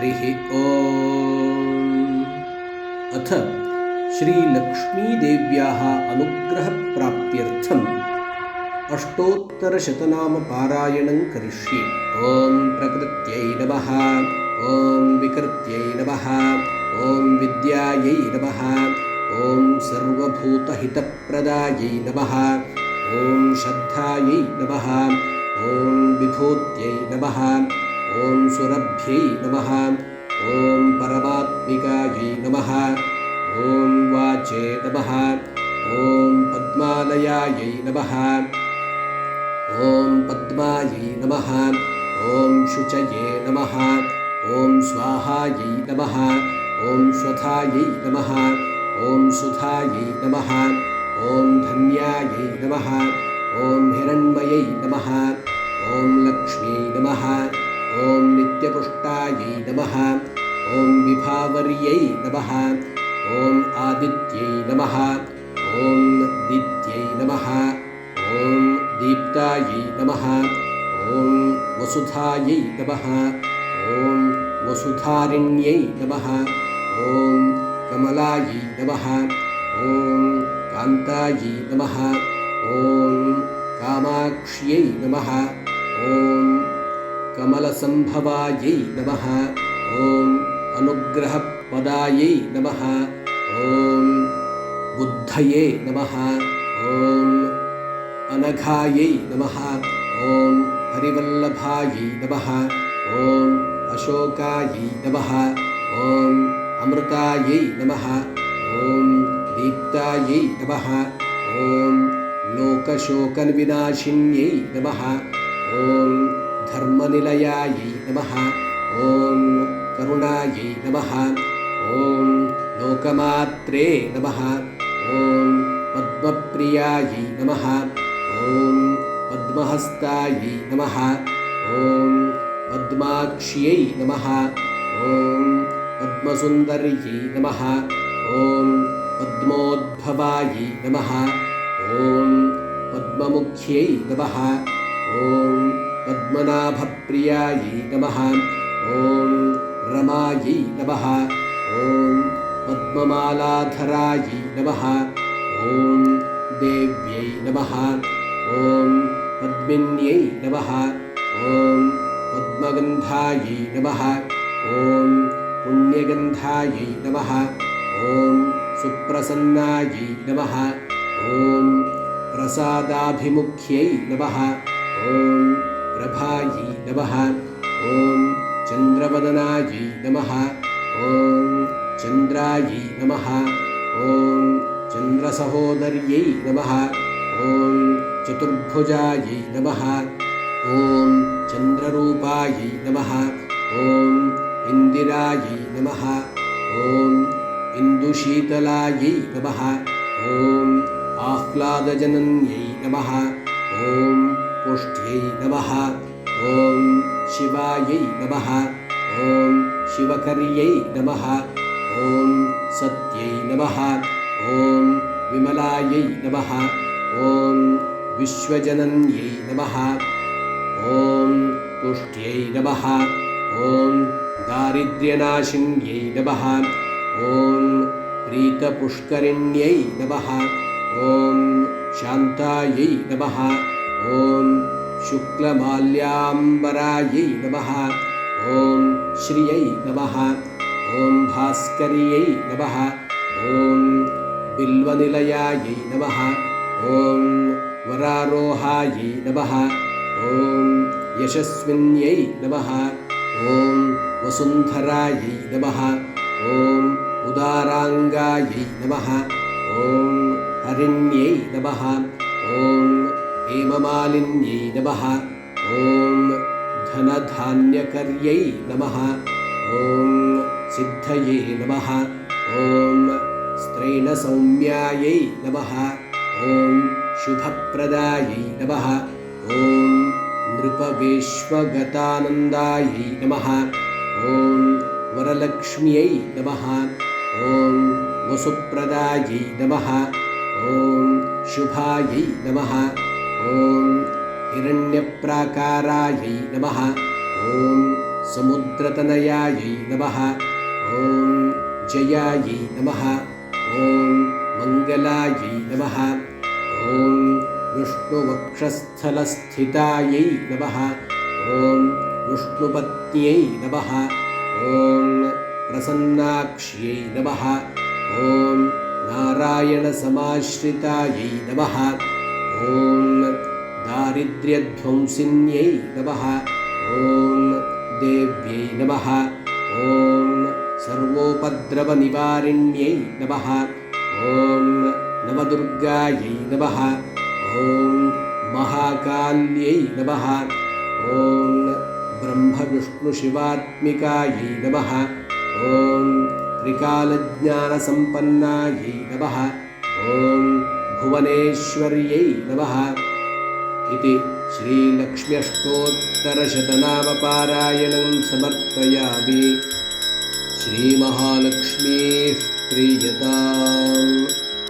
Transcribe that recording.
हरिः ओम्। अथ श्रीलक्ष्मीदेव्याः अनुग्रहप्राप्त्यर्थम् अष्टोत्तरशतनामपारायणं करिष्ये। ॐ प्रकृत्यै नमः, ॐ विकृत्यै नमः, ॐ विद्यायै नमः, ॐ सर्वभूतहितप्रदायै नमः, ॐ श्रद्धायै नमः, ॐ विभूत्यै नमः, ॐ सुरभ्यै नमः, ॐ परमात्मिकायै नमः, ॐ वाचे नमः, ॐ पद्मालयायै नमः, ॐ पद्मायै नमः, ॐ शुचये नमः, ॐ स्वाहायै नमः, ॐ स्वधायै नमः, ॐ सुधायै नमः, ॐ धन्यायै नमः, ॐ हिरण्मयै नमः, ॐ लक्ष्म्यै नमः, ॐ नित्यपुष्टायै नमः, ॐ विभावर्यै नमः, ॐ आदित्यै नमः, ॐ दीप्त्यै नमः, ॐ दीप्तायै नमः, ॐ वसुधायै नमः, ॐ वसुधारिण्यै नमः, ॐ कमलायै नमः, ॐ कान्तायै नमः, ॐ कामाक्ष्यै नमः, ॐ कमलसम्भवायै नमः, ॐ अनुग्रहपदायै नमः, ॐ बुद्धये नमः, ॐ अनघायै नमः, ॐ हरिवल्लभायै नमः, ॐ अशोकायै नमः, ॐ अमृतायै नमः, ॐ दीप्तायै नमः, ॐ लोकशोकविनाशिन्यै नमः, ॐ धर्मनिलयायै नमः, ॐ करुणायै नमः, ॐ लोकमात्रे नमः, ॐ पद्मप्रियायै नमः, ॐ पद्महस्तायै नमः, ॐ पद्माक्ष्यै नमः, ॐ पद्मसुन्दर्यै नमः, ॐ पद्मोद्भवायै नमः, ॐ पद्ममुख्यै नमः, ॐ पद्मनाभप्रियायै नमः, ॐ रमायै नमः, ॐ पद्ममालाधरायै नमः, ॐ देव्यै नमः, ॐ पद्मिन्यै नमः, ॐ पद्मगन्धायै नमः, ॐ पुण्यगन्धायै नमः, ॐ सुप्रसन्नायै नमः, ॐ प्रसादाभिमुख्यै नमः, ॐ प्रभायै नमः, ॐ चन्द्रवदनायै नमः, ॐ चन्द्रायै नमः, ॐ चन्द्रसहोदर्यै नमः, ॐ चतुर्भुजायै नमः, ॐ चन्द्ररूपायै नमः, ॐ इन्दिरायै नमः, ॐ इन्दुशीतलायै नमः, ॐ आह्लादजनन्यै नमः, ॐ पुष्ट्यै नमः, ॐ शिवायै नमः, ॐ शिवकर्यै नमः, ॐ सत्यै नमः, ॐ विमलायै नमः, ॐ विश्वजनन्यै नमः, ॐ तुष्ट्यै नमः, ॐ दारिद्र्यनाशिन्यै नमः, ॐ प्रीतपुष्करिण्यै नमः, ॐ शान्तायै नमः, ॐ शुक्लमाल्याम्बरायै नमः, ॐ श्रियै नमः, ॐ भास्कर्यै नमः, ॐ बिल्वनिलयायै नमः, ॐ वरारोहायै नमः, ॐ यशस्विन्यै नमः, ॐ वसुन्धरायै नमः, ॐ उदाराङ्गायै नमः, ॐ हरिण्यै नमः, ॐ हेममालिन्यै नमः, ॐ धनधान्यकर्यै नमः, ॐ सिद्धये नमः, ॐ स्त्रैणसौम्यायै नमः, ॐ शुभप्रदायै नमः, ॐ नृपवेश्वगतानन्दायै नमः, ॐ वरलक्ष्म्यै नमः, ॐ वसुप्रदायै नमः, ॐ शुभायै नमः, ॐ हिरण्यप्राकारायै नमः, ॐ समुद्रतनयायै नमः। ॐ जयायै नमः। ॐ मङ्गलायै नमः। ॐ विष्णुवक्षस्थलस्थितायै नमः। ॐ विष्णुपत्न्यै नमः। ॐ प्रसन्नाक्ष्यै नमः। ॐ नारायणसमाश्रितायै नमः। ॐ दारिद्र्यध्वंसिन्यै नमः। ॐ देव्यै नमः। ॐ सर्वोपद्रवनिवारिण्यै नमः। ॐ नवदुर्गायै नमः। ॐ महाकाल्यै नमः। ॐ ब्रह्मविष्णुशिवात्मिकायै नमः। ॐ त्रिकालज्ञानसम्पन्नायै नमः। ॐ भुवनेश्वर्यै नमः। इति श्रीलक्ष्म्यष्टोत्तरशतनामपारायणं समर्पयामि। श्रीमहालक्ष्मीः प्रीयताम्।